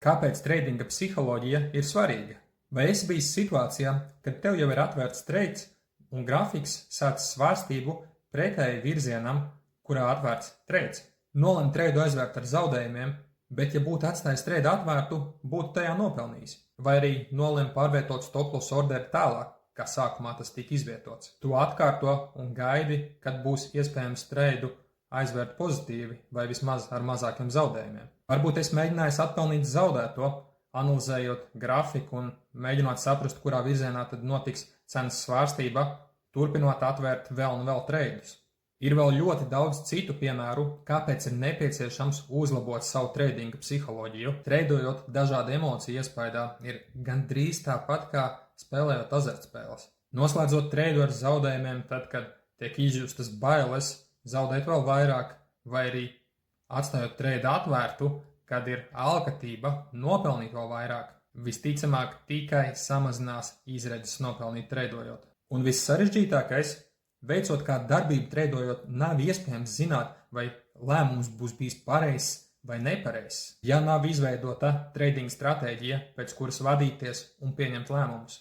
Kāpēc treidinga psiholoģija ir svarīga? Vai esi bijis situācijā, kad tev jau ir atvērts treids un grafiks sācis svārstību pretēji virzienam, kurā atvērts treids? Nolem treidu aizvērt ar zaudējumiem, bet ja būtu atstājis treidu atvērtu, būtu tajā nopelnījis. Vai arī nolem pārvietot stop-loss orderi tālāk, kā sākumā tas tika izvietots. To atkārto un gaidi, kad būs iespējams treidu aizvērt pozitīvi vai vismaz ar mazākiem zaudējumiem. Varbūt es mēģināju atpelnīt zaudēto, analizējot grafiku un mēģinot saprast, kurā virzienā tad notiks cenas svārstība, turpinot atvērt vēl un vēl treidus. Ir vēl ļoti daudz citu piemēru, kāpēc ir nepieciešams uzlabot savu treidinga psiholoģiju. Treidojot dažādu emociju iespaidā ir gandrīz tāpat kā spēlējot azartspēles. Noslēdzot treidu ar zaudējumiem, tad, kad tiek izjustas bailes, zaudēt vēl vairāk, vai arī atstājot treidu atvērtu, kad ir alkatība nopelnīt vēl vairāk, visticamāk tikai samazinās izredzes nopelnīt treidojot. Un viss sarežģītākais, veicot kādu darbību treidojot, nav iespējams zināt, vai lēmums būs bijis pareizs vai nepareizs, ja nav izveidota treidinga stratēģija, pēc kuras vadīties un pieņemt lēmumus.